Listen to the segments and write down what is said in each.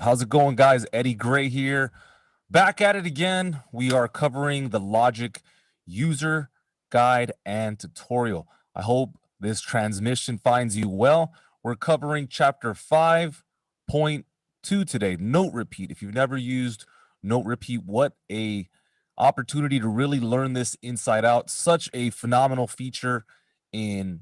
How's it going, guys? Eddie Gray here. Back at it again. We are covering the Logic user guide and tutorial. I hope this transmission finds you well. We're covering chapter 5.2 today. Note repeat. If you've never used note repeat, what a opportunity to really learn this inside out. Such a phenomenal feature in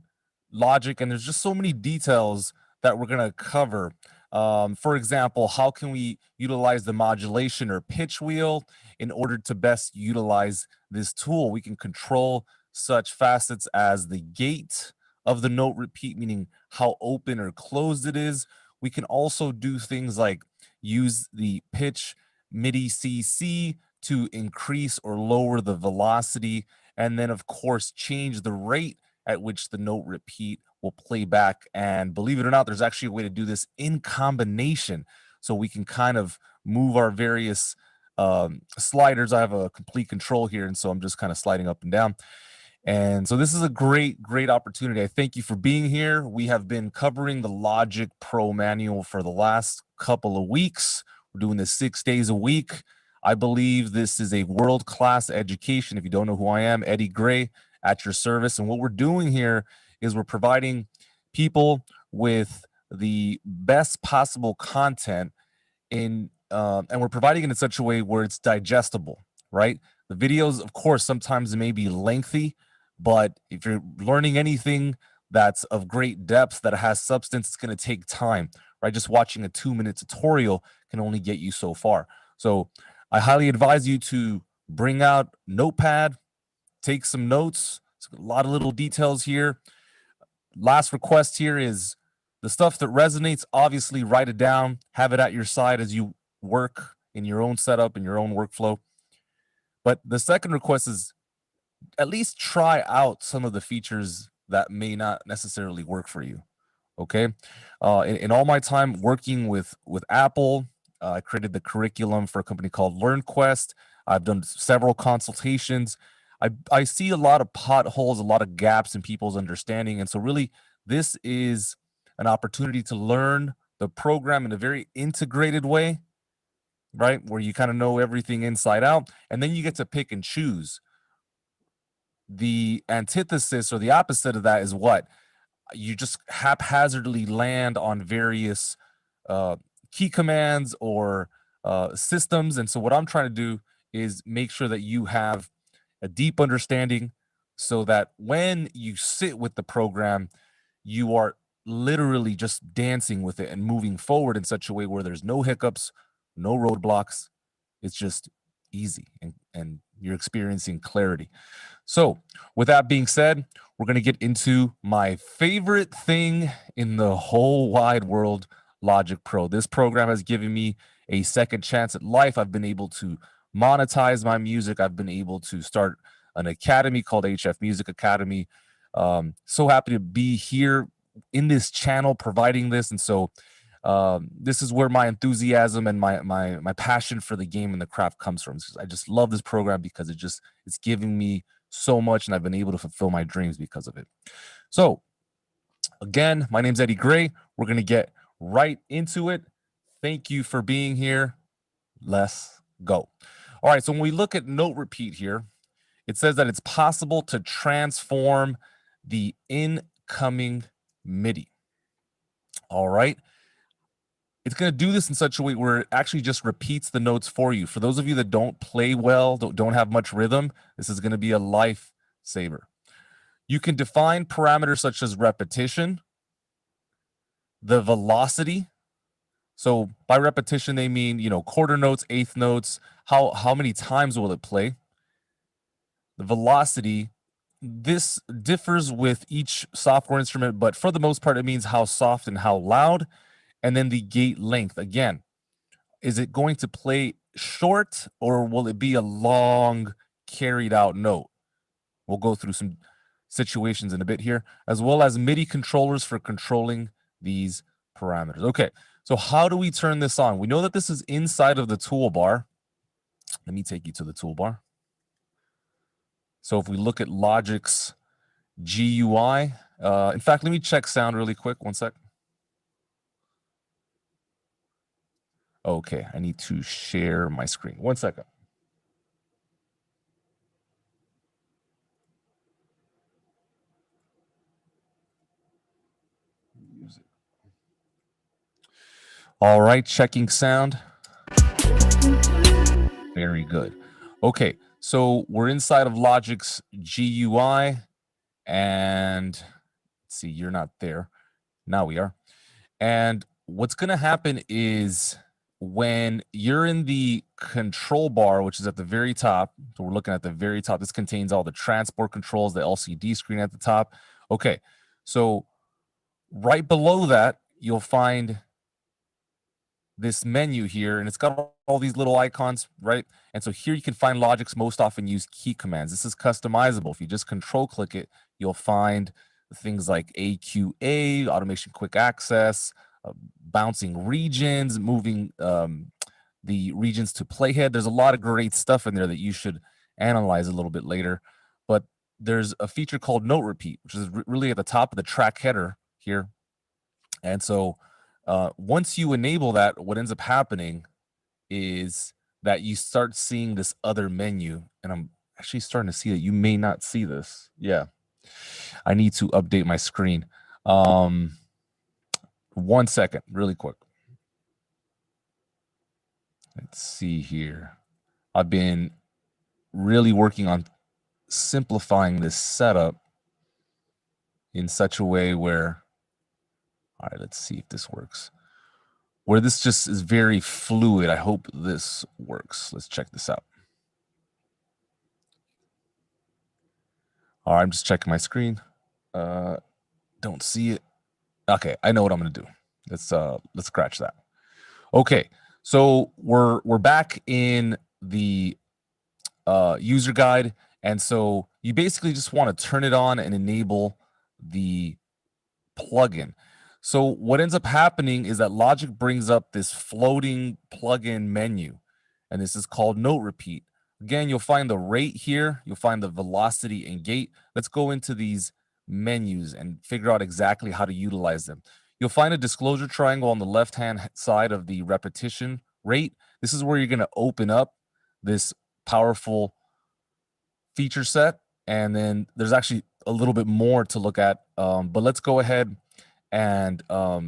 Logic, and there's just so many details that we're going to cover. For example, how can we utilize the modulation or pitch wheel in order to best utilize this tool? We can control such facets as the gate of the note repeat, meaning how open or closed it is. We can also do things like use the pitch MIDI CC to increase or lower the velocity, and then of course change the rate at which the note repeat will play back. And believe it or not, there's actually a way to do this in combination. So we can kind of move our various sliders. I have a complete control here, and so I'm just kind of sliding up and down. And so this is a great opportunity. I thank you for being here. We have been covering the Logic Pro manual for the last couple of weeks. We're doing this 6 days a week. I believe this is a world-class education. If you don't know who I am, Eddie Gray at your service. And what we're doing here is we're providing people with the best possible content and we're providing it in such a way where it's digestible, right? The videos, of course, sometimes may be lengthy, but if you're learning anything that's of great depth, that has substance, it's going to take time, right? Just watching a 2-minute tutorial can only get you so far. So I highly advise you to bring out Notepad, take some notes. It's a lot of little details here. Last request here is the stuff that resonates, obviously write it down, have it at your side as you work in your own setup, in your own workflow. But the second request is at least try out some of the features that may not necessarily work for you. Okay. In all my time working with Apple, I created the curriculum for a company called LearnQuest. I've done several consultations. I see a lot of potholes, a lot of gaps in people's understanding. And so really, this is an opportunity to learn the program in a very integrated way, right? Where you kind of know everything inside out. And then you get to pick and choose. The antithesis or the opposite of that is what? You just haphazardly land on various key commands or systems. And so what I'm trying to do is make sure that you have a deep understanding so that when you sit with the program, you are literally just dancing with it and moving forward in such a way where there's no hiccups, no roadblocks. It's just easy and you're experiencing clarity. So with that being said, we're going to get into my favorite thing in the whole wide world, Logic Pro. This program has given me a second chance at life. I've been able to monetize my music. I've been able to start an academy called HF Music Academy. So happy to be here in this channel providing this. And so this is where my enthusiasm and my passion for the game and the craft comes from. I just love this program because it's giving me so much, and I've been able to fulfill my dreams because of it. So again, my name's Eddie Gray. We're going to get right into it. Thank you for being here. Let's go. All right, so when we look at note repeat here, it says that it's possible to transform the incoming MIDI. All right. It's going to do this in such a way where it actually just repeats the notes for you. For those of you that don't play well, don't have much rhythm, this is going to be a lifesaver. You can define parameters such as repetition, the velocity. So by repetition, they mean, quarter notes, eighth notes, how many times will it play? The velocity, this differs with each software instrument, but for the most part, it means how soft and how loud. And then the gate length, again, is it going to play short or will it be a long carried out note? We'll go through some situations in a bit here, as well as MIDI controllers for controlling these parameters. Okay, so how do we turn this on? We know that this is inside of the toolbar. Let me take you to the toolbar. So if we look at Logic's GUI, in fact, let me check sound really quick. One sec. Okay, I need to share my screen. 1 second. All right, checking sound. Very good. Okay, so we're inside of Logic's GUI, and let's see, you're not there. Now we are. And what's going to happen is when you're in the control bar, which is at the very top, so we're looking at the very top, this contains all the transport controls, the LCD screen at the top. Okay, so right below that, you'll find this menu here, and it's got all these little icons, right? And so here you can find Logic's most often used key commands. This is customizable. If you just control click it, you'll find things like AQA, automation quick access, bouncing regions, moving the regions to playhead. There's a lot of great stuff in there that you should analyze a little bit later. But there's a feature called Note Repeat, which is really at the top of the track header here. And so once you enable that, what ends up happening is that you start seeing this other menu. And I'm actually starting to see that you may not see this. Yeah. I need to update my screen. 1 second, really quick. Let's see here. I've been really working on simplifying this setup in such a way where, all right, let's see if this works. Where this just is very fluid. I hope this works. Let's check this out. All right, I'm just checking my screen. Don't see it. Okay, I know what I'm gonna do. Let's scratch that. Okay, so we're back in the user guide, and so you basically just want to turn it on and enable the plugin. So what ends up happening is that Logic brings up this floating plugin menu, and this is called Note Repeat. Again, you'll find the rate here, you'll find the velocity and gate. Let's go into these menus and figure out exactly how to utilize them. You'll find a disclosure triangle on the left-hand side of the repetition rate. This is where you're going to open up this powerful feature set, and then there's actually a little bit more to look at, but let's go ahead and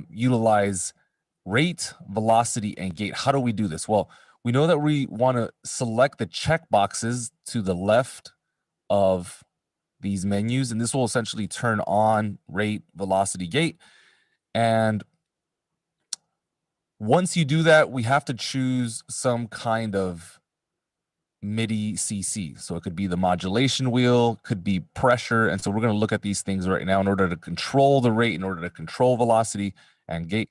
utilize rate, velocity, and gate. How do we do this? Well, we know that we want to select the check boxes to the left of these menus, and this will essentially turn on rate, velocity, gate. And once you do that, we have to choose some kind of MIDI CC. So it could be the modulation wheel, could be pressure. And so we're going to look at these things right now in order to control the rate, in order to control velocity and gate.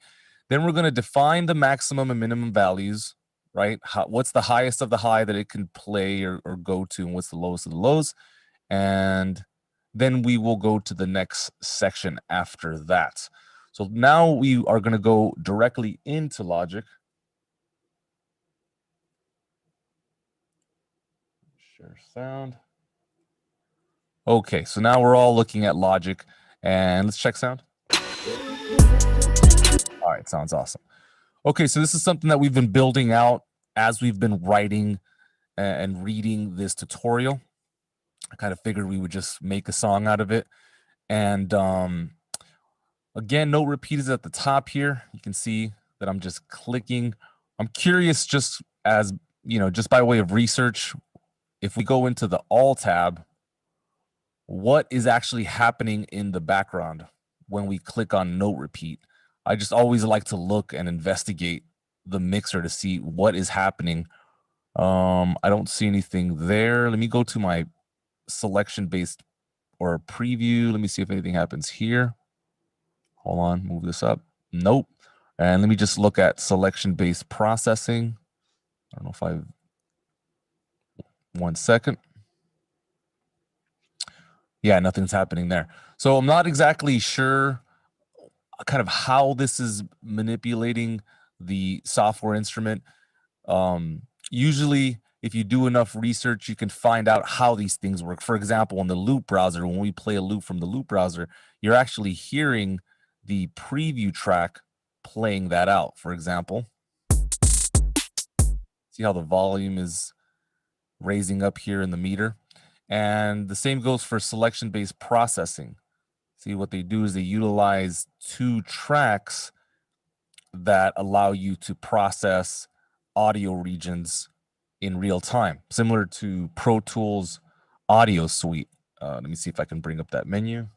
Then we're going to define the maximum and minimum values, right? What's the highest of the high that it can play or go to, and what's the lowest of the lows. And then we will go to the next section after that. So now we are going to go directly into Logic. Share sound. Okay, so now we're all looking at Logic, and let's check sound. All right, sounds awesome. Okay, so this is something that we've been building out as we've been writing and reading this tutorial. I kind of figured we would just make a song out of it. And again, Note Repeat is at the top here. You can see that I'm just clicking. I'm curious, just as, you know, just by way of research, if we go into the All tab, what is actually happening in the background when we click on Note Repeat? I just always like to look and investigate the mixer to see what is happening. I don't see anything there. Let me go to my selection based or preview. Let me see if anything happens here. Hold on, move this up. Nope. And let me just look at selection based processing. I don't know if I've 1 second. Yeah, nothing's happening there. So I'm not exactly sure kind of how this is manipulating the software instrument. Usually, if you do enough research, you can find out how these things work. For example, in the loop browser, when we play a loop from the loop browser, you're actually hearing the preview track playing that out. For example, See how the volume is raising up here in the meter? And the same goes for selection-based processing. See, what they do is they utilize 2 tracks that allow you to process audio regions in real time, similar to Pro Tools Audio Suite. Let me see if I can bring up that menu.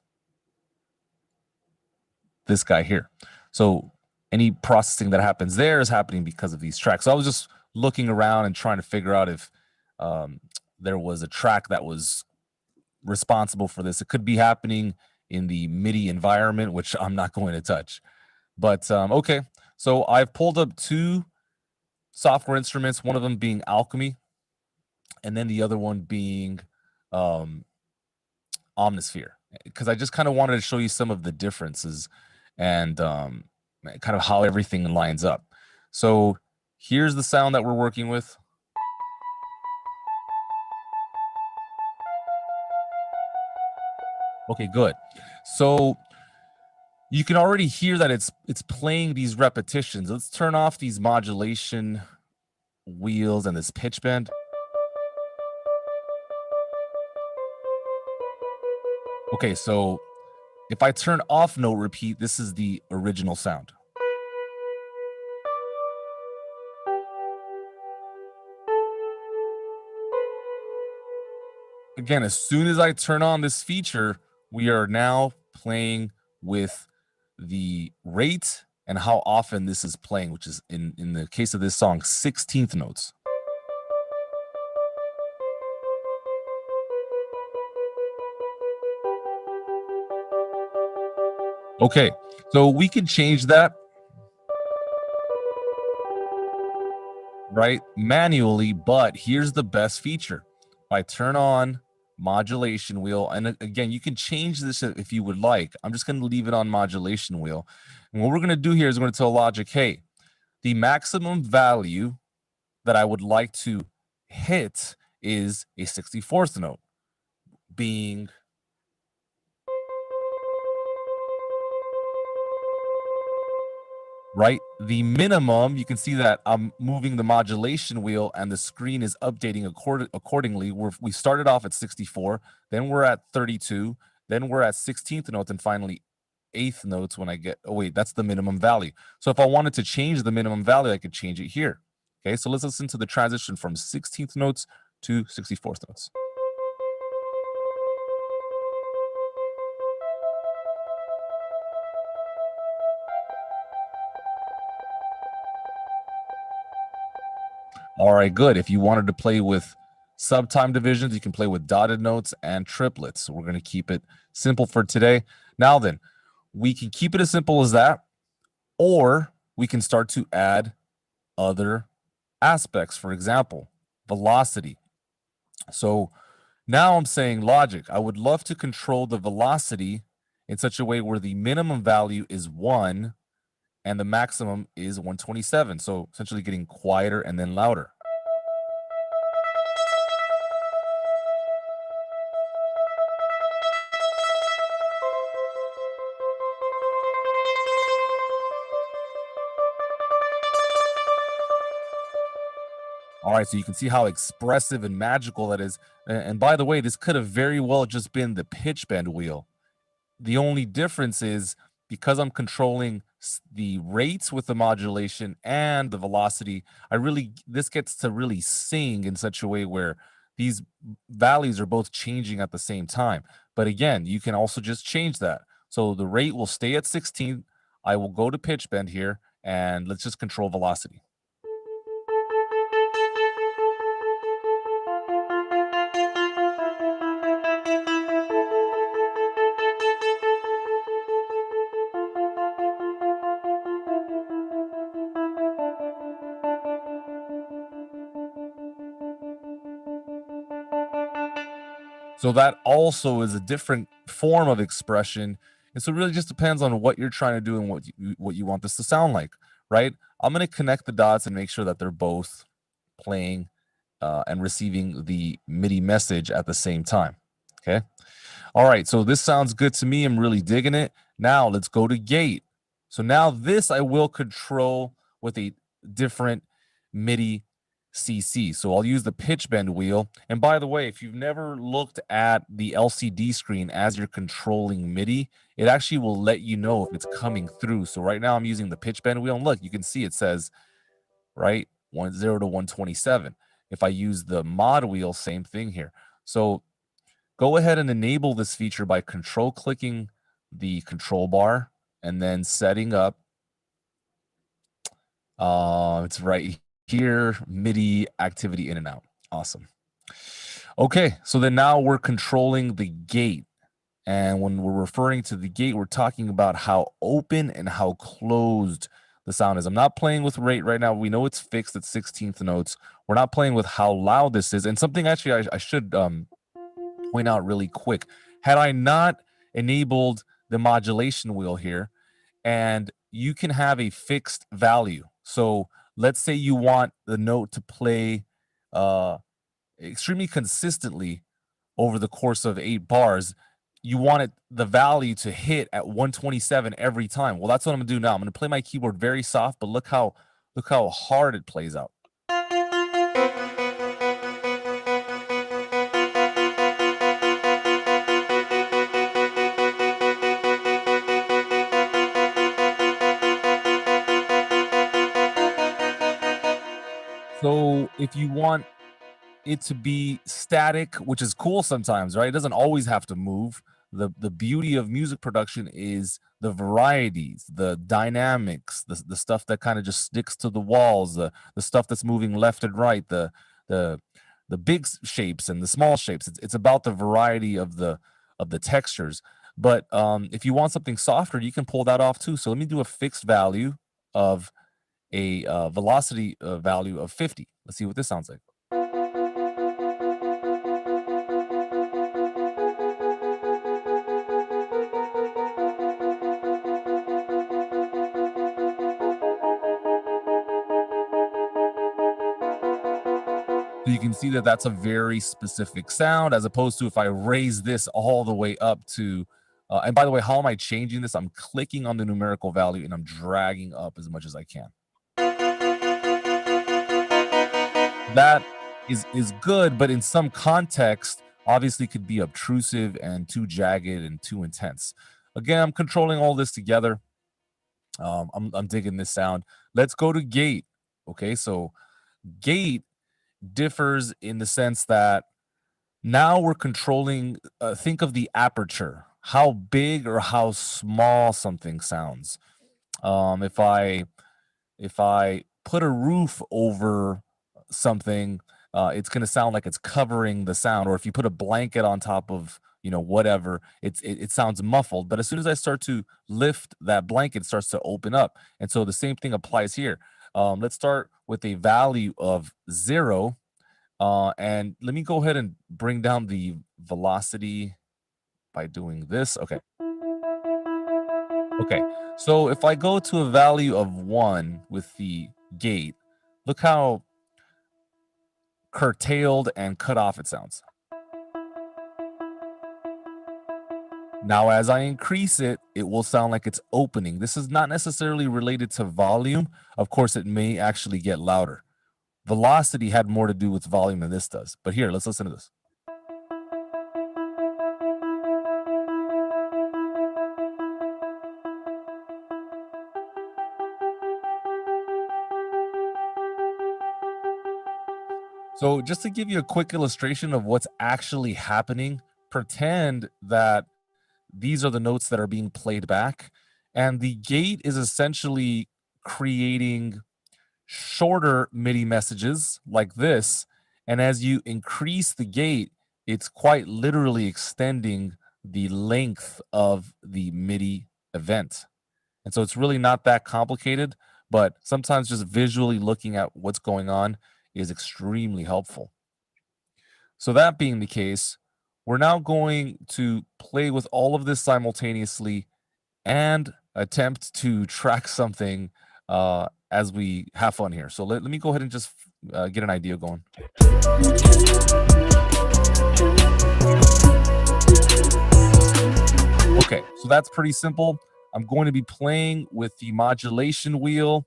This guy here. So any processing that happens there is happening because of these tracks. So I was just looking around and trying to figure out if there was a track that was responsible for this. It could be happening in the MIDI environment, which I'm not going to touch. But okay, so I've pulled up 2 software instruments, one of them being Alchemy, and then the other one being Omnisphere, because I just kind of wanted to show you some of the differences and kind of how everything lines up. So here's the sound that we're working with. Okay, good. So you can already hear that it's playing these repetitions. Let's turn off these modulation wheels and this pitch bend. Okay, so if I turn off note repeat, this is the original sound. Again, as soon as I turn on this feature, we are now playing with the rate and how often this is playing, which is in the case of this song, 16th notes. Okay, so we can change that, right, manually, but here's the best feature. If I turn on modulation wheel, and again, you can change this if you would like. I'm just going to leave it on modulation wheel. And what we're going to do here is we're going to tell Logic, hey, the maximum value that I would like to hit is a 64th note, being right. The minimum, you can see that I'm moving the modulation wheel and the screen is updating accordingly. We started off at 64, then we're at 32, then we're at 16th notes, and finally 8th notes when I get, oh wait, that's the minimum value. So if I wanted to change the minimum value, I could change it here. Okay, so let's listen to the transition from 16th notes to 64th notes. All right, good. If you wanted to play with subtime divisions, you can play with dotted notes and triplets. So we're going to keep it simple for today. Now then, we can keep it as simple as that, or we can start to add other aspects. For example, velocity. So now I'm saying, Logic, I would love to control the velocity in such a way where the minimum value is 1 and the maximum is 127. So essentially getting quieter and then louder. All right, so you can see how expressive and magical that is. And by the way, this could have very well just been the pitch bend wheel. The only difference is because I'm controlling the rates with the modulation and the velocity, this gets to really sing in such a way where these values are both changing at the same time. But again, you can also just change that. So the rate will stay at 16. I will go to pitch bend here, and let's just control velocity. So that also is a different form of expression. And so it really just depends on what you're trying to do and what you want this to sound like, right? I'm going to connect the dots and make sure that they're both playing and receiving the MIDI message at the same time. Okay. All right. So this sounds good to me. I'm really digging it. Now let's go to gate. So now this I will control with a different MIDI CC. So I'll use the pitch bend wheel. And by the way, if you've never looked at the LCD screen as you're controlling MIDI, it actually will let you know if it's coming through. So right now I'm using the pitch bend wheel, and look, you can see it says, right, 10 to 127. If I use the mod wheel, same thing here. So go ahead and enable this feature by control clicking the control bar and then setting up. It's right here, MIDI activity in and out. Awesome. Okay, so then now we're controlling the gate. And when we're referring to the gate, we're talking about how open and how closed the sound is. I'm not playing with rate right now. We know it's fixed at 16th notes. We're not playing with how loud this is. And something actually I should point out really quick. Had I not enabled the modulation wheel here, and you can have a fixed value. So let's say you want the note to play extremely consistently over the course of 8 bars. You want the value to hit at 127 every time. Well, that's what I'm gonna do now. I'm gonna play my keyboard very soft, but look how hard it plays out. So if you want it to be static, which is cool sometimes, right? It doesn't always have to move. The beauty of music production is the varieties, the dynamics, the stuff that kind of just sticks to the walls, the stuff that's moving left and right, the big shapes and the small shapes. It's about the variety of the textures. But if you want something softer, you can pull that off too. So let me do a fixed value of a velocity value of 50. Let's see what this sounds like. So you can see that that's a very specific sound, as opposed to if I raise this all the way up to, and by the way, how am I changing this? I'm clicking on the numerical value and I'm dragging up as much as I can. That is good, but in some context, obviously could be obtrusive and too jagged and too intense. Again, I'm controlling all this together. I'm digging this sound. Let's go to gate. Okay, so gate differs in the sense that now we're controlling, think of the aperture, how big or how small something sounds. If I put a roof over something, it's going to sound like it's covering the sound. Or if you put a blanket on top of, whatever, it sounds muffled. But as soon as I start to lift that blanket, it starts to open up. And so the same thing applies here. Let's start with a value of 0. And let me go ahead and bring down the velocity by doing this. Okay. Okay. So if I go to a value of 1 with the gate, look how curtailed and cut off it sounds. Now, as I increase it, it will sound like it's opening. This is not necessarily related to volume. Of course, it may actually get louder. Velocity had more to do with volume than this does. But here, let's listen to this. So just to give you a quick illustration of what's actually happening, pretend that these are the notes that are being played back, and the gate is essentially creating shorter MIDI messages like this. And as you increase the gate, it's quite literally extending the length of the MIDI event. And so it's really not that complicated, but sometimes just visually looking at what's going on is extremely helpful. So that being the case, we're now going to play with all of this simultaneously and attempt to track something as we have fun here. So let me go ahead and just get an idea going. Okay, so that's pretty simple. I'm going to be playing with the modulation wheel,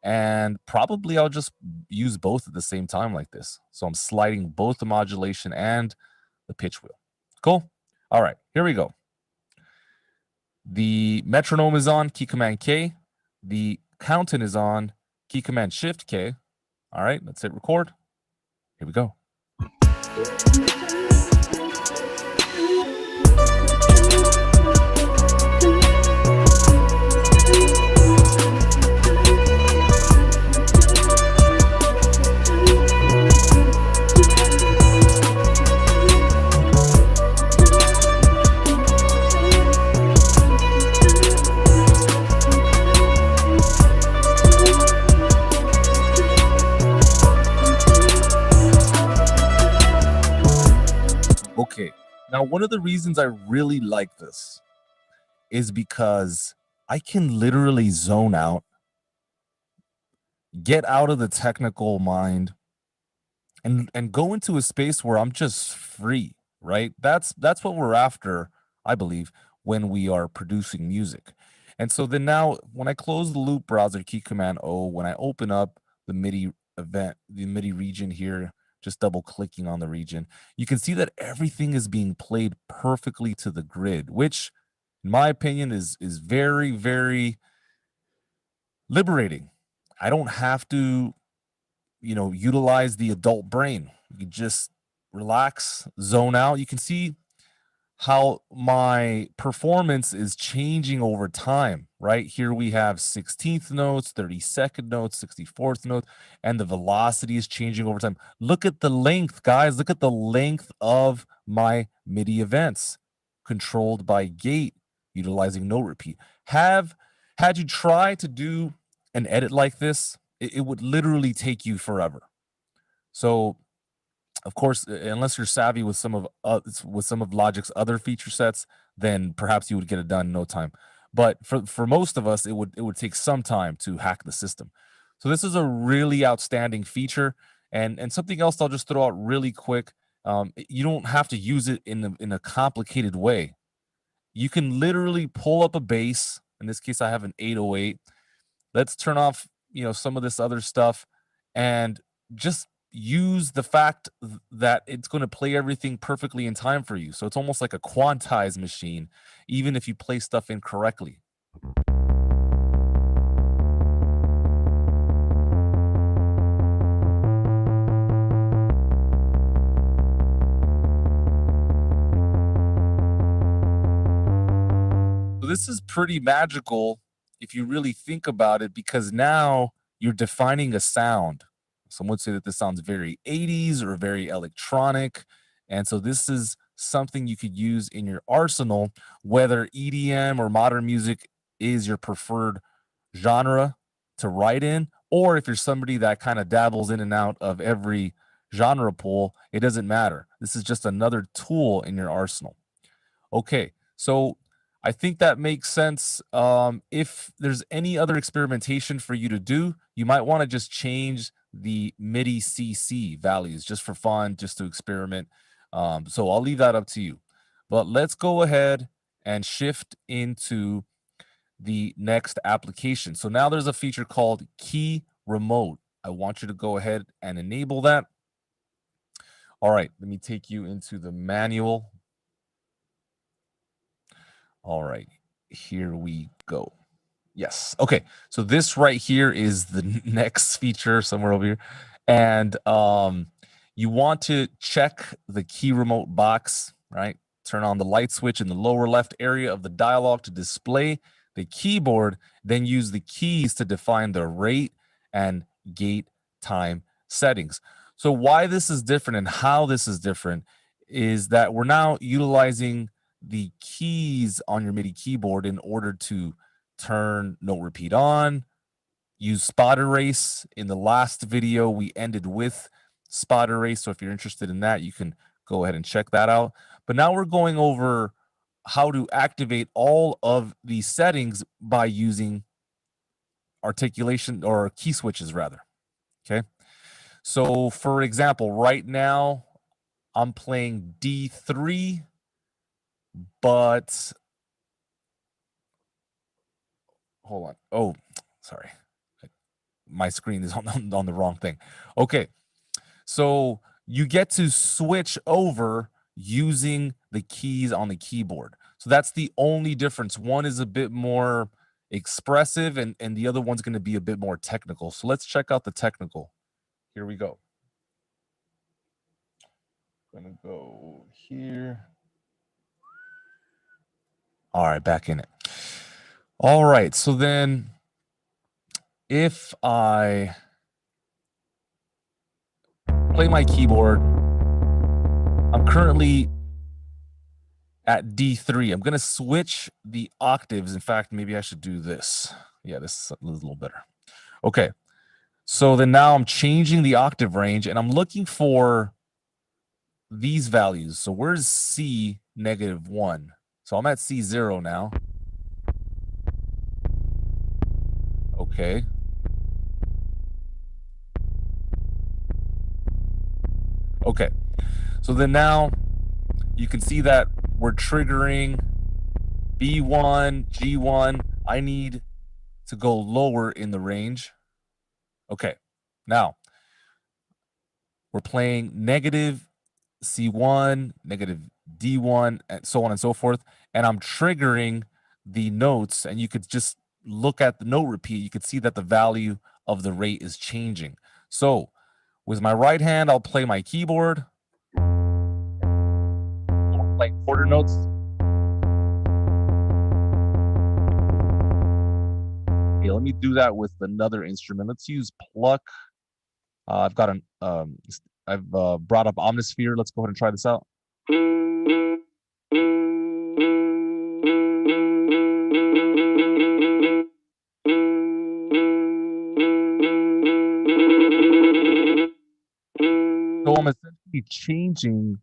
And probably I'll just use both at the same time like this. So I'm sliding both the modulation and the pitch wheel. Cool. All right, here we go. The metronome is on, key command K. The counting is on, key command shift K. All right, let's hit record. Here we go. Okay, now one of the reasons I really like this is because I can literally zone out, get out of the technical mind, and go into a space where I'm just free, right? That's what we're after, I believe, when we are producing music. And so then now when I close the loop browser, key command O, when I open up the MIDI event, the MIDI region here, just double clicking on the region, you can see that everything is being played perfectly to the grid, which in my opinion is very, very liberating. I don't have to utilize the adult brain. You can just relax, zone out. You can see how my performance is changing over time, right? Here we have 16th notes, 32nd notes, 64th notes, and the velocity is changing over time. Look at the length, guys. Look at the length of my MIDI events controlled by gate, utilizing note repeat. Had you try to do an edit like this, it would literally take you forever. So of course, unless you're savvy with some of Logic's other feature sets, then perhaps you would get it done in no time. But for most of us, it would take some time to hack the system. So this is a really outstanding feature, and something else I'll just throw out really quick. You don't have to use it in a complicated way. You can literally pull up a bass. In this case, I have an 808. Let's turn off some of this other stuff and just use the fact that it's going to play everything perfectly in time for you. So it's almost like a quantized machine, even if you play stuff incorrectly. So this is pretty magical if you really think about it, because now you're defining a sound. Some would say that this sounds very 80s or very electronic. And so this is something you could use in your arsenal, whether EDM or modern music is your preferred genre to write in, or if you're somebody that kind of dabbles in and out of every genre pool, it doesn't matter. This is just another tool in your arsenal. Okay, so I think that makes sense. If there's any other experimentation for you to do, you might want to just change the MIDI CC values just for fun, just to experiment. So I'll leave that up to you. But let's go ahead and shift into the next application. So now there's a feature called Key Remote. I want you to go ahead and enable that. All right, let me take you into the manual. All right, here we go. Yes. Okay. So this right here is the next feature somewhere over here. And you want to check the key remote box, right? Turn on the light switch in the lower left area of the dialog to display the keyboard, then use the keys to define the rate and gate time settings. So why this is different and how this is different is that we're now utilizing the keys on your MIDI keyboard in order to turn note repeat on, use spot erase. In the last video, we ended with spot erase. So if you're interested in that, you can go ahead and check that out. But now we're going over how to activate all of these settings by using articulation or key switches rather. Okay. So for example, right now I'm playing D3, but hold on. Oh, sorry. my screen is on the wrong thing. Okay, so you get to switch over using the keys on the keyboard. So that's the only difference. One is a bit more expressive and the other one's going to be a bit more technical. So let's check out the technical. Here we go. I'm going to go here. All right, back in it. All right, so then if I play my keyboard, I'm currently at D3. I'm going to switch the octaves. In fact, maybe I should do this. Yeah, this is a little better. Okay. So then now I'm changing the octave range and I'm looking for these values. So where's C -1? So I'm at C0 now. Okay. Okay. So then now you can see that we're triggering B1, G1. I need to go lower in the range. Okay. Now we're playing negative C1, negative D1, and so on and so forth. And I'm triggering the notes, and you could just look at the note repeat. You could see that the value of the rate is changing. So with my right hand, I'll play my keyboard. Like quarter notes. Okay, let me do that with another instrument. Let's use pluck. I've got an I've brought up Omnisphere. Let's go ahead and try this out. So I'm essentially changing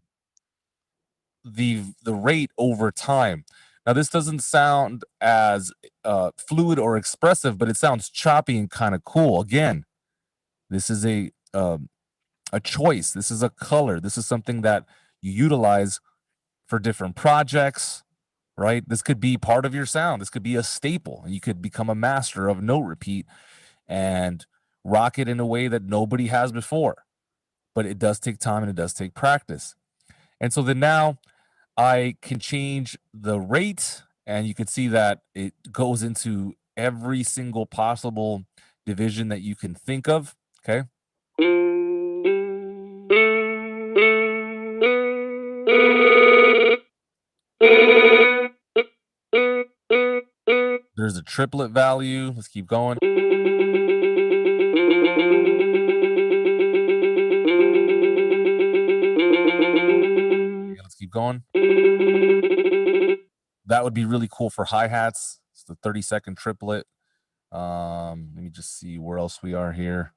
the rate over time. Now this doesn't sound as fluid or expressive, but it sounds choppy and kind of cool. Again, this is a choice. This is a color. This is something that you utilize for different projects, right? This could be part of your sound. This could be a staple. You could become a master of note repeat and rock it in a way that nobody has before. But it does take time and it does take practice. And so then now I can change the rate, and you can see that it goes into every single possible division that you can think of. Okay. There's a triplet value. Let's keep going. Okay, let's keep going. That would be really cool for hi-hats. It's the 30-second triplet. Let me just see where else we are here.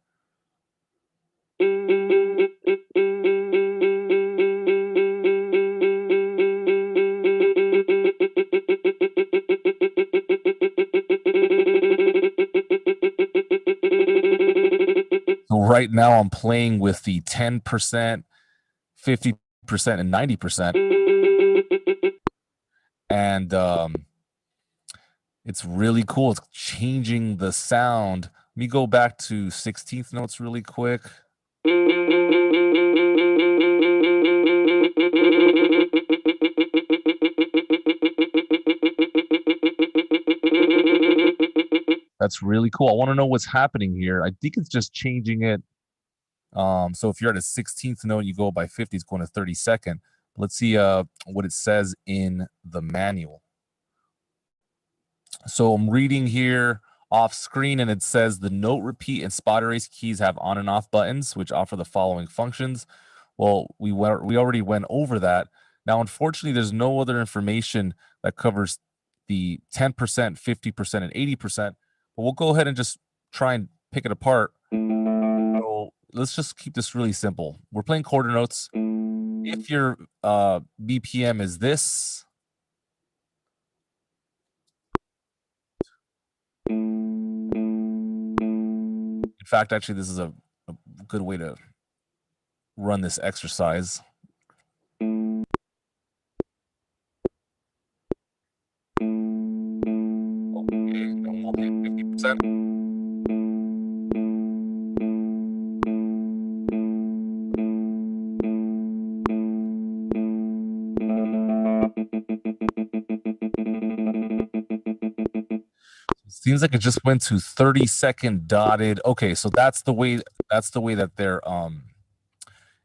So right now I'm playing with the 10%, 50%, and 90%. And it's really cool. It's changing the sound. Let me go back to 16th notes really quick. That's really cool. I want to know what's happening here. I think it's just changing it. So if you're at a 16th note, you go by 50, it's going to 32nd. Let's see what it says in the manual. So I'm reading here off screen, and it says the note repeat and spot erase keys have on and off buttons, which offer the following functions. Well, we already went over that. Now, unfortunately, there's no other information that covers the 10%, 50%, and 80%. But we'll go ahead and just try and pick it apart. So let's just keep this really simple. We're playing quarter notes. If your BPM is this, in fact, actually, this is a good way to run this exercise. Okay, 50%. Seems like it just went to 30-second dotted. Okay, so that's the way that they're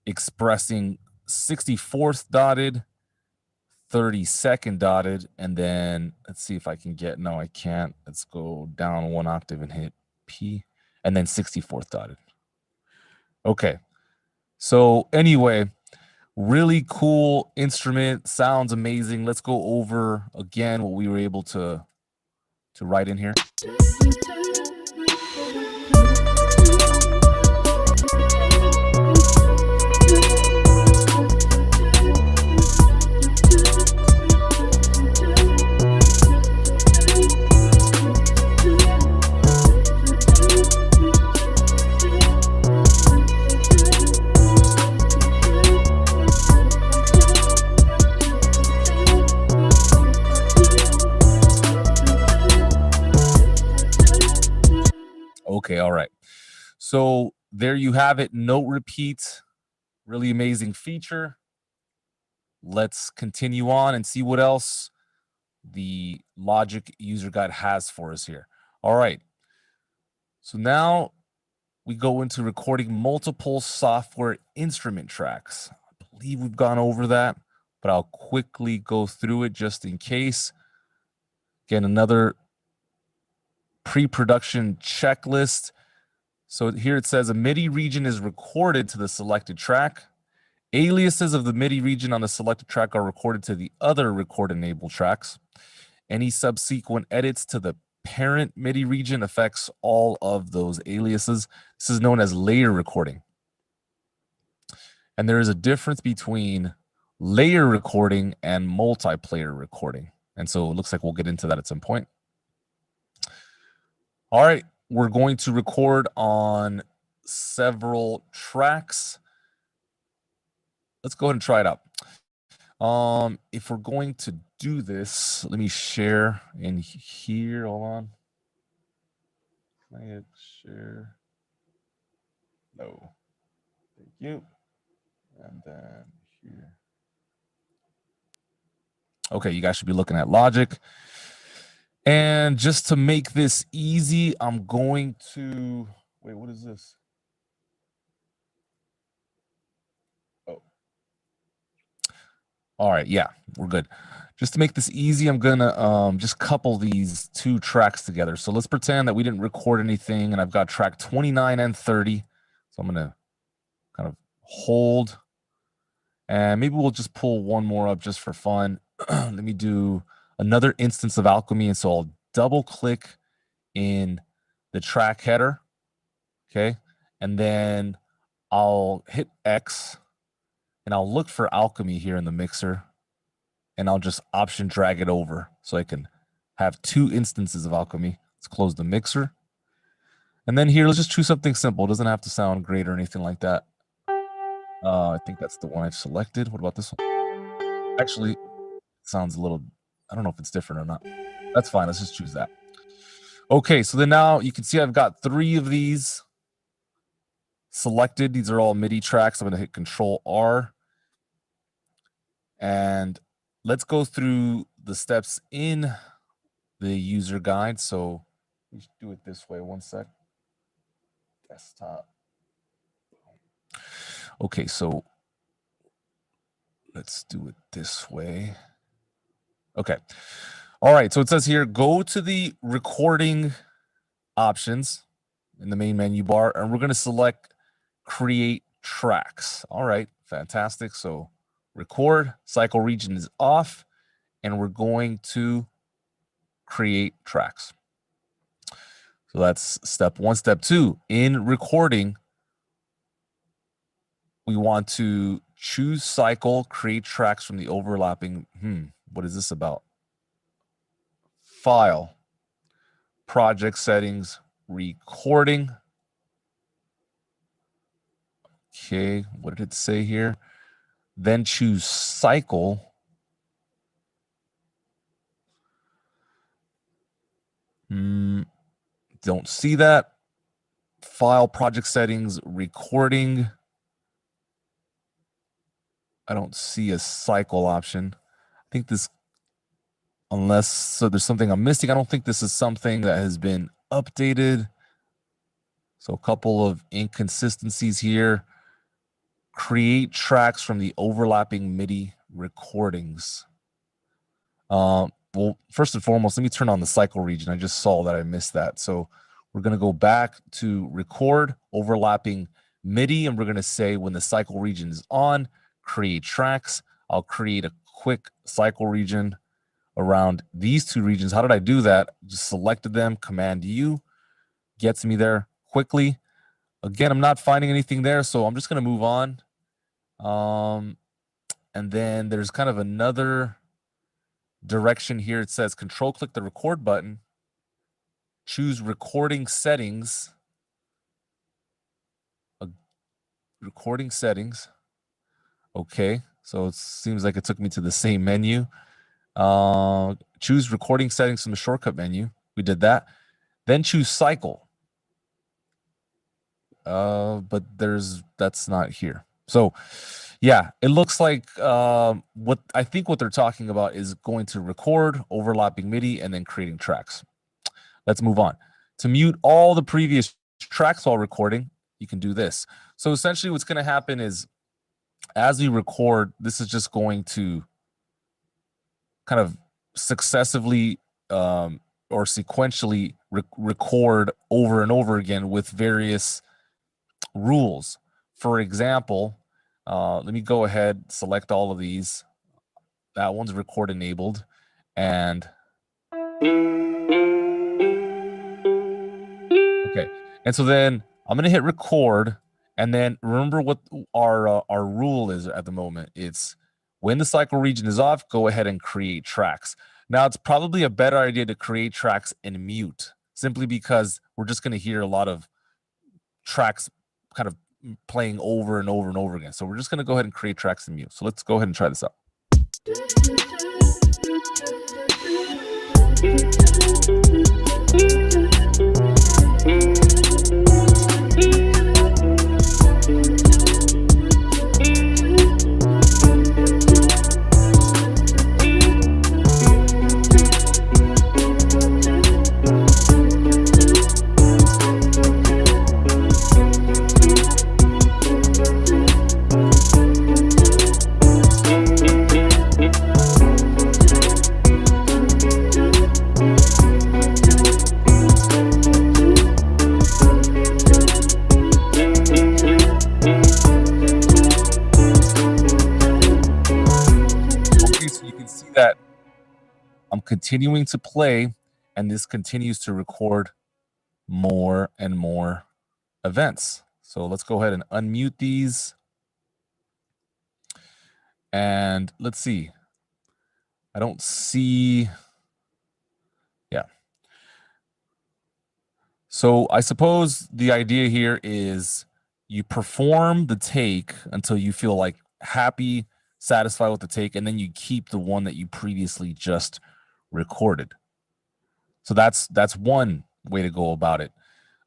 expressing 64th dotted, 32nd dotted, and then let's see if I can get, no, I can't. Let's go down one octave and hit P, and then 64th dotted. Okay. So anyway, really cool instrument, sounds amazing. Let's go over again what we were able to write in here. Okay, all right. So there you have it, note repeat, really amazing feature. Let's continue on and see what else the Logic user guide has for us here. All right. So now we go into recording multiple software instrument tracks. I believe we've gone over that, but I'll quickly go through it just in case. Again, another pre-production checklist. So here it says a MIDI region is recorded to the selected track. Aliases of the MIDI region on the selected track are recorded to the other record-enabled tracks. Any subsequent edits to the parent MIDI region affects all of those aliases. This is known as layer recording. And there is a difference between layer recording and multiplayer recording. And so it looks like we'll get into that at some point. All right, we're going to record on several tracks. Let's go ahead and try it out. If we're going to do this, let me share in here. Hold on. Can I hit share? No. Thank you. And then here. Okay, you guys should be looking at Logic. And just to make this easy, I'm going to, wait, what is this? Oh. All right, yeah, we're good. Just to make this easy, I'm gonna just couple these two tracks together. So let's pretend that we didn't record anything and I've got track 29 and 30. So I'm gonna kind of hold and maybe we'll just pull one more up just for fun. Let me do another instance of Alchemy. And so I'll double click in the track header. Okay. And then I'll hit X and I'll look for Alchemy here in the mixer and I'll just option drag it over so I can have two instances of Alchemy. Let's close the mixer. And then here, let's just choose something simple. It doesn't have to sound great or anything like that. I think that's the one I've selected. What about this one? Actually, it sounds a little, I don't know if it's different or not. That's fine. Let's just choose that. Okay, so then now you can see I've got 3 of these selected. These are all MIDI tracks. I'm going to hit Control R. And let's go through the steps in the user guide. So we should do it this way. One sec. Desktop. Okay, so let's do it this way. Okay. All right, so it says here, go to the recording options in the main menu bar, and we're going to select create tracks. All right, fantastic. So record, cycle region is off, and we're going to create tracks. So that's step 1. Step 2, in recording, we want to choose cycle, create tracks from the overlapping. What is this about? File, project settings, recording. Okay, what did it say here? Then choose cycle. Don't see that. File, project settings, recording. I don't see a cycle option. I think this unless so there's something I'm missing. I don't think this is something that has been updated. So a couple of inconsistencies here. Create tracks from the overlapping MIDI recordings. Well, first and foremost, let me turn on the cycle region. I just saw that I missed that. So we're going to go back to record overlapping MIDI, and we're going to say when the cycle region is on, create tracks. I'll create a quick cycle region around these two regions. How did I do that? Just selected them, Command U, gets me there quickly. Again, I'm not finding anything there, so I'm just going to move on. And then there's kind of another direction here. It says control click the record button, choose recording settings. Recording settings. Okay, so it seems like it took me to the same menu. Choose recording settings from the shortcut menu. We did that. Then choose cycle. But that's not here. So yeah, it looks like what they're talking about is going to record overlapping MIDI and then creating tracks. Let's move on. To mute all the previous tracks while recording, you can do this. So essentially what's going to happen is as we record, this is just going to kind of successively or sequentially record over and over again with various rules. For example, let me go ahead, select all of these. That one's record enabled. And okay. And so then I'm going to hit record. And then remember what our rule is at the moment. It's when the cycle region is off, go ahead and create tracks. Now, it's probably a better idea to create tracks and mute, simply because we're just going to hear a lot of tracks kind of playing over and over and over again. So we're just going to go ahead and create tracks and mute. So let's go ahead and try this out. That I'm continuing to play, and this continues to record more and more events. So let's go ahead and unmute these. And let's see. I don't see. Yeah. So I suppose the idea here is you perform the take until you feel like happy, satisfied with the take, and then you keep the one that you previously just recorded. So that's one way to go about it.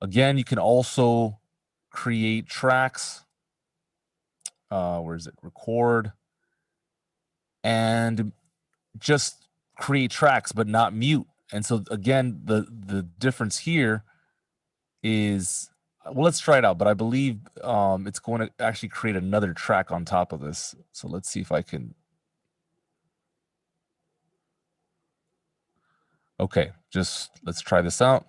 Again, you can also create tracks. Where is it? Record. And just create tracks, but not mute. And so again, the difference here is, well, let's try it out, but I believe it's going to actually create another track on top of this. So let's see if I can. Okay, just let's try this out.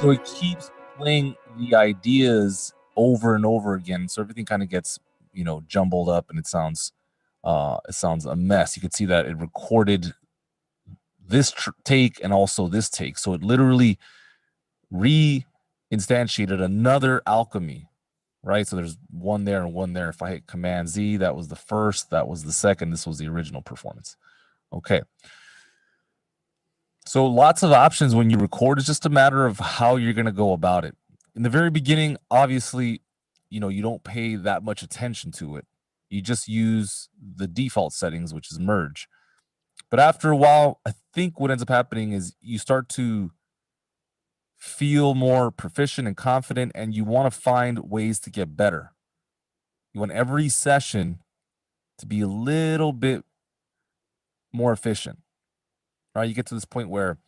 So it keeps playing the ideas over and over again. So everything kind of gets, jumbled up, and it sounds a mess. You can see that it recorded this take and also this take. So it literally reinstantiated another alchemy right? So there's one there and one there. If I hit Command Z, that was the first, that was the second, this was the original performance. Okay. So lots of options when you record. It's just a matter of how you're going to go about it. In the very beginning, obviously, you don't pay that much attention to it. You just use the default settings, which is merge. But after a while, I think what ends up happening is you start to feel more proficient and confident, and you want to find ways to get better. You want every session to be a little bit more efficient. Right? You get to this point where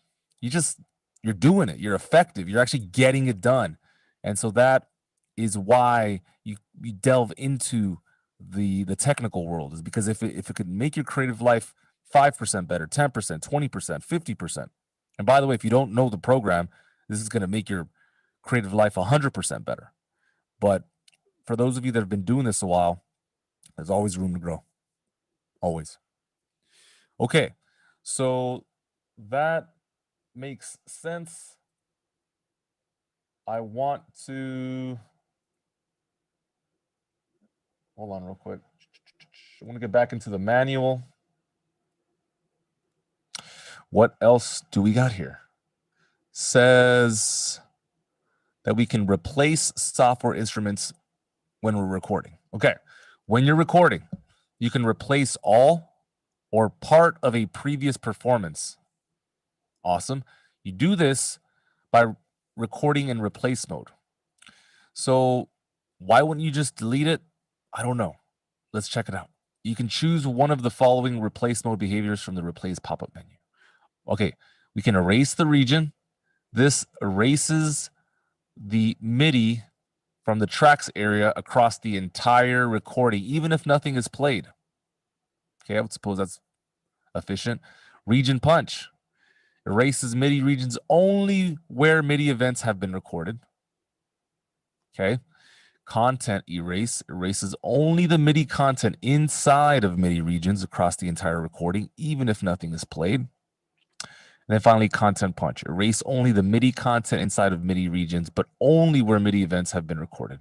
you're doing it, you're effective, you're actually getting it done. And so that is why you delve into the technical world, is because if it could make your creative life 5% better, 10%, 20%, 50%. And by the way, if you don't know the program, this is going to make your creative life 100% better. But for those of you that have been doing this a while, there's always room to grow. Always. Okay. So that makes sense. I want to hold on real quick. I want to get back into the manual. What else do we got here? Says that we can replace software instruments when we're recording. Okay. When you're recording, you can replace all or part of a previous performance. Awesome. You do this by recording in replace mode. So why wouldn't you just delete it? I don't know. Let's check it out. You can choose one of the following replace mode behaviors from the replace pop-up menu. Okay, we can erase the region. This erases the MIDI from the tracks area across the entire recording, even if nothing is played. Okay, I would suppose that's efficient. Region punch erases MIDI regions only where MIDI events have been recorded. Okay. Content erase erases only the MIDI content inside of MIDI regions across the entire recording, even if nothing is played. And then finally, content punch. Erase only the MIDI content inside of MIDI regions, but only where MIDI events have been recorded.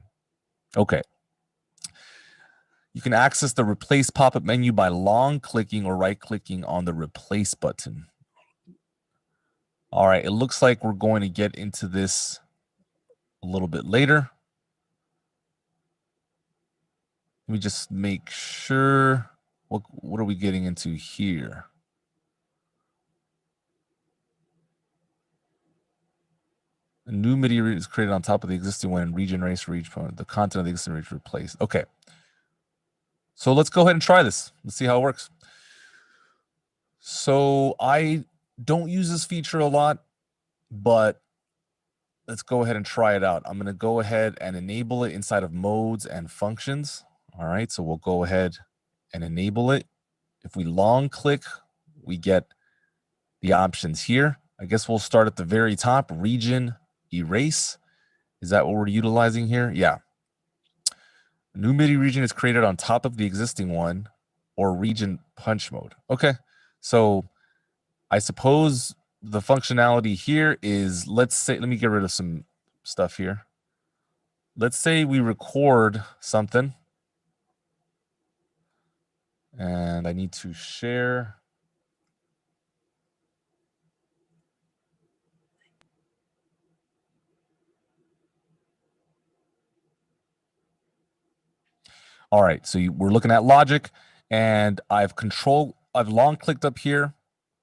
Okay. You can access the replace pop-up menu by long clicking or right-clicking on the replace button. All right, it looks like we're going to get into this a little bit later. Let me just make sure. What are we getting into here? A new MIDI is created on top of the existing one, and region erase for each point. The content of the existing region replaced. Okay. So let's go ahead and try this. Let's see how it works. So I don't use this feature a lot, but let's go ahead and try it out. I'm going to go ahead and enable it inside of modes and functions. All right, so we'll go ahead and enable it. If we long click, we get the options here. I guess we'll start at the very top, region erase. Is that what we're utilizing here? Yeah. A new MIDI region is created on top of the existing one, or region punch mode. Okay, so I suppose the functionality here is, let's say, let me get rid of some stuff here. Let's say we record something and I need to share. All right, so we're looking at Logic, and I've long clicked up here.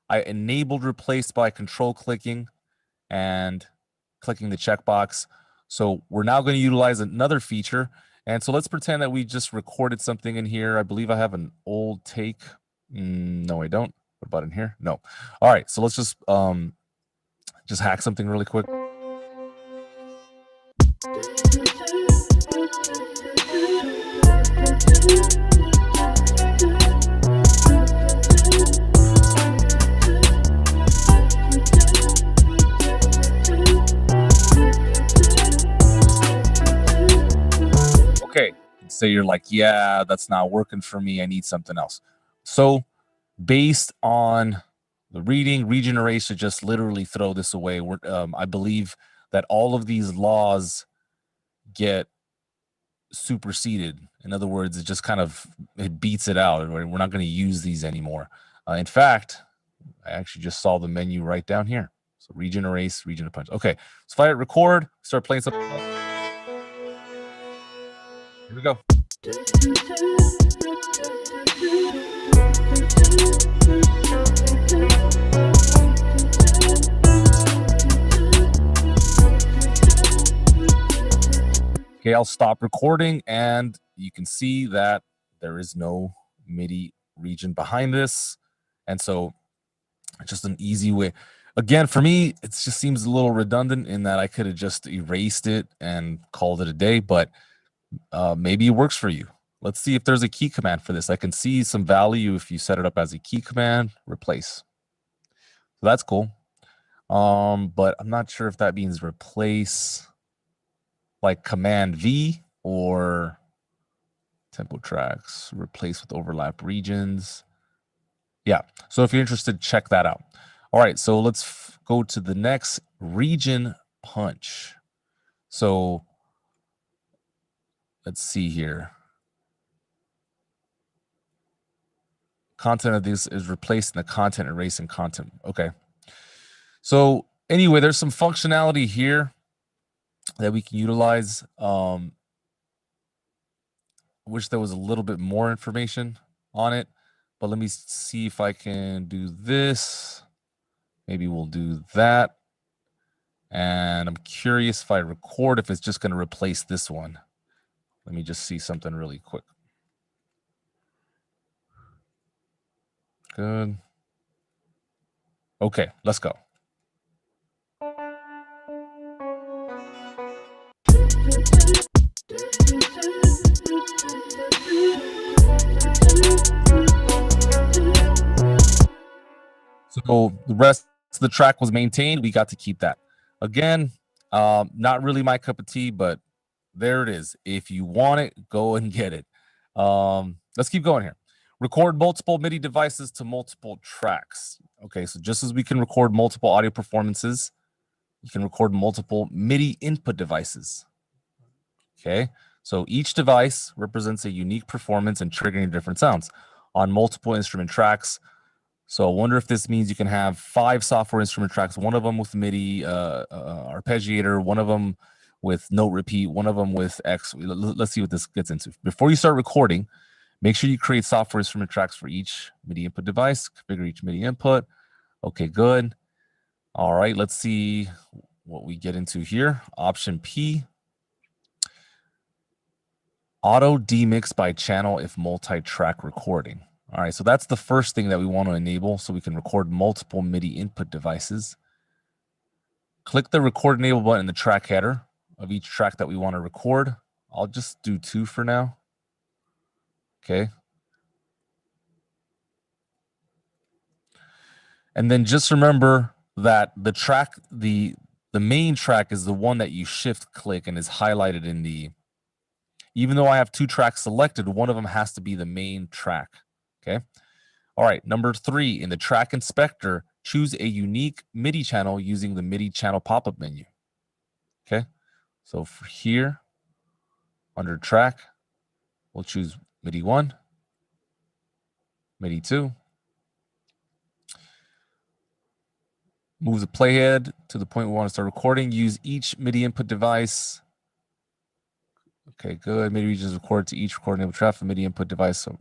I enabled replace by control clicking and clicking the checkbox. So we're now going to utilize another feature. And so let's pretend that we just recorded something in here. I believe I have an old take. No, I don't. What about in here? No. All right, so let's just hack something really quick. Okay, say you're like, yeah, that's not working for me. I need something else. So based on the region erase should just literally throw this away. I believe that all of these laws get superseded. In other words, it just kind of, it beats it out. We're not going to use these anymore. In fact, I actually just saw the menu right down here. So region erase, region to punch. Okay, so if I hit record, start playing something. Here we go. Okay, I'll stop recording, and you can see that there is no MIDI region behind this. And so just an easy way. Again, for me, it just seems a little redundant in that I could have just erased it and called it a day, but maybe it works for you. Let's see if there's a key command for this. I can see some value if you set it up as a key command, replace. So that's cool. But I'm not sure if that means replace like command V or tempo tracks, replace with overlap regions. Yeah, so if you're interested, check that out. All right, so let's go to the next region punch. So let's see here. Content of this is replaced in the content erase and content. Okay. So anyway, there's some functionality here that we can utilize. Wish there was a little bit more information on it, but let me see if I can do this. Maybe we'll do that. And I'm curious if I record, if it's just going to replace this one. Let me just see something really quick. Good. Okay, let's go. So the rest of the track was maintained. We got to keep that. Again, not really my cup of tea, but there it is. If you want it, go and get it. Let's keep going here. Record multiple MIDI devices to multiple tracks. Okay, so just as we can record multiple audio performances, you can record multiple MIDI input devices. Okay, so each device represents a unique performance and triggering different sounds on multiple instrument tracks. So I wonder if this means you can have 5 software instrument tracks, one of them with MIDI arpeggiator, one of them with note repeat, one of them with X. Let's see what this gets into. Before you start recording, make sure you create software instrument tracks for each MIDI input device, configure each MIDI input. Okay, good. All right, let's see what we get into here. Option P, auto demix by channel if multi-track recording. All right, so that's the first thing that we want to enable so we can record multiple MIDI input devices. Click the record enable button in the track header of each track that we want to record. I'll just do 2 for now. Okay. And then just remember that the track, the main track is the one that you shift click and is highlighted in the, even though I have 2 tracks selected, one of them has to be the main track. Okay. All right. Number 3, in the track inspector, choose a unique MIDI channel using the MIDI channel pop-up menu. Okay. So for here, under track, we'll choose MIDI 1, MIDI 2. Move the playhead to the point we want to start recording. Use each MIDI input device. Okay, good. MIDI regions recorded to each recording track for MIDI input device. So,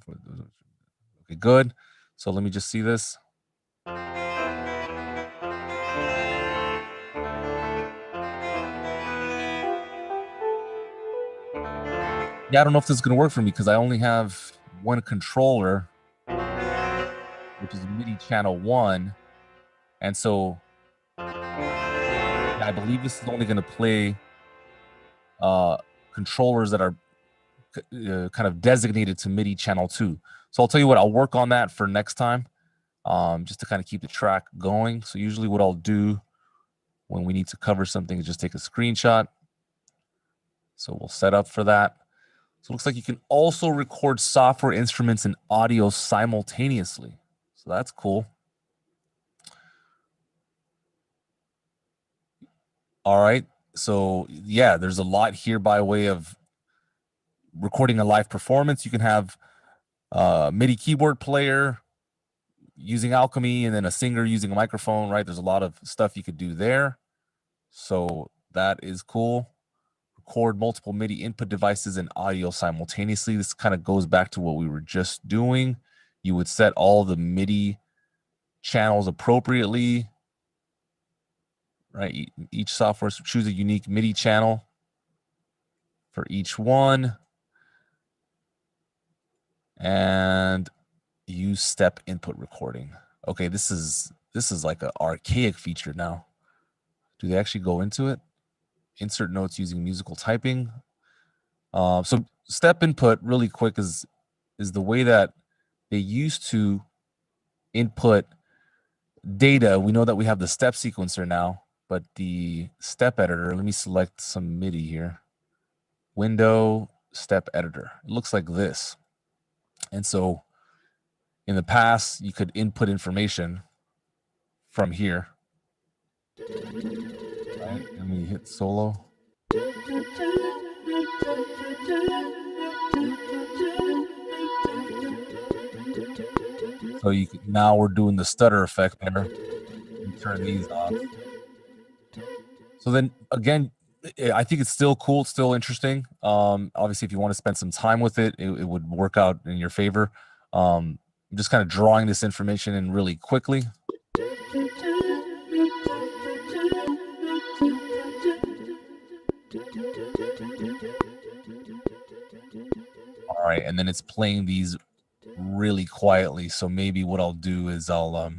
okay, good. So let me just see this. Yeah, I don't know if this is going to work for me because I only have one controller, which is MIDI channel 1. And so yeah, I believe this is only going to play controllers that are kind of designated to MIDI channel 2. So I'll tell you what, I'll work on that for next time, just to kind of keep the track going. So usually what I'll do when we need to cover something is just take a screenshot. So we'll set up for that. So it looks like you can also record software instruments and audio simultaneously. So that's cool. All right. So yeah, there's a lot here by way of recording a live performance. You can have a MIDI keyboard player using Alchemy, and then a singer using a microphone, right? There's a lot of stuff you could do there. So that is cool. Record multiple MIDI input devices and audio simultaneously. This kind of goes back to what we were just doing. You would set all the MIDI channels appropriately, right? Each software choose a unique MIDI channel for each one. And use step input recording. Okay, this is like an archaic feature now. Do they actually go into it? Insert notes using musical typing. So step input, really quick, is the way that they used to input data. We know that we have the step sequencer now, but the step editor, let me select some MIDI here. Window, step editor. It looks like this. And so in the past, you could input information from here. Right? And we hit solo. So you could, now we're doing the stutter effect there. Turn these off. So then again, I think it's still cool, it's still interesting. Obviously, if you want to spend some time with it, it would work out in your favor. I'm just kind of drawing this information in really quickly. All right, and then it's playing these really quietly. So maybe what I'll do is I'll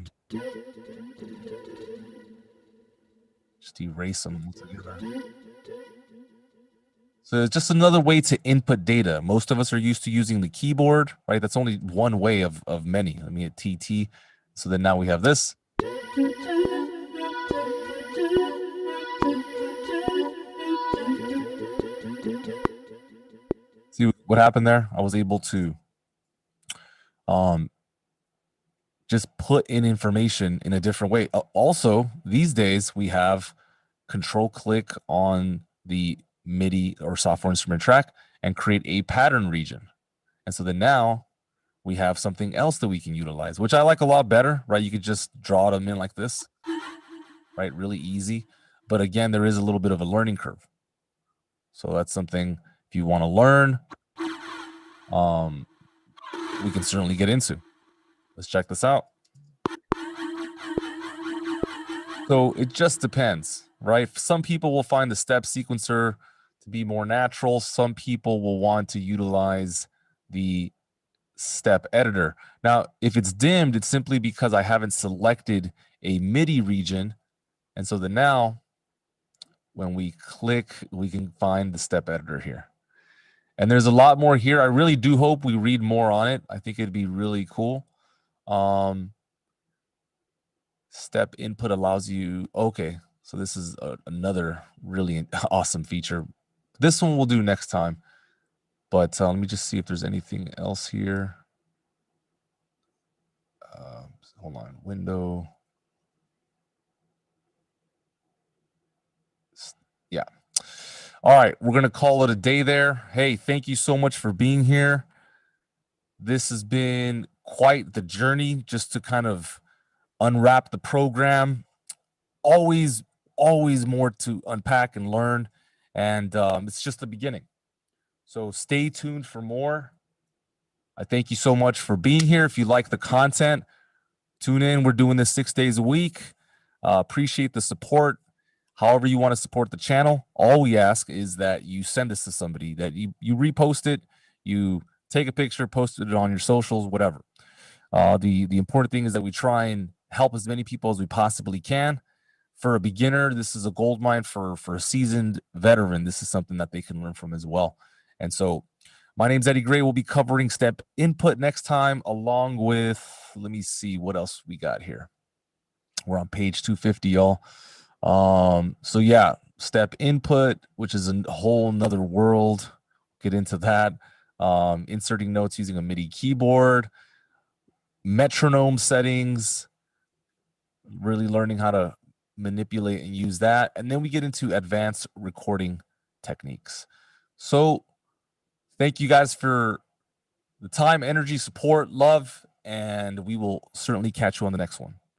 just erase them together. So it's just another way to input data. Most of us are used to using the keyboard, right? That's only one way of many. Let me hit TT. So then now we have this. See what happened there? I was able to just put in information in a different way. Also, these days we have control click on the MIDI or software instrument track and create a pattern region. And so then now we have something else that we can utilize, which I like a lot better, right? You could just draw them in like this, right? Really easy. But again, there is a little bit of a learning curve. So that's something if you want to learn, we can certainly get into. Let's check this out. So it just depends, right? Some people will find the step sequencer to be more natural. Some people will want to utilize the step editor. Now, if it's dimmed, it's simply because I haven't selected a MIDI region. And so then now, when we click, we can find the step editor here. And there's a lot more here. I really do hope we read more on it. I think it'd be really cool. Step input allows you, okay, so this is another really awesome feature. This one we'll do next time. But let me just see if there's anything else here. Hold on, window. Yeah. All right, we're going to call it a day there. Hey, thank you so much for being here. This has been quite the journey just to kind of unwrap the program. Always more to unpack and learn. And it's just the beginning. So stay tuned for more. I thank you so much for being here. If you like the content, tune in. We're doing this 6 days a week. Appreciate the support. However you want to support the channel, all we ask is that you send this to somebody, that you repost it, you take a picture, post it on your socials, whatever. The important thing is that we try and help as many people as we possibly can. For a beginner, this is a gold mine. For a seasoned veteran, this is something that they can learn from as well. And so my name's Eddie Gray. We'll be covering step input next time, along with, let me see what else we got here. We're on page 250, y'all. So yeah, step input, which is a whole nother world. Get into that. Inserting notes using a MIDI keyboard, metronome settings, really learning how to manipulate and use that. And then we get into advanced recording techniques. So Thank you guys for the time, energy, support, love, and we will certainly catch you on the next one.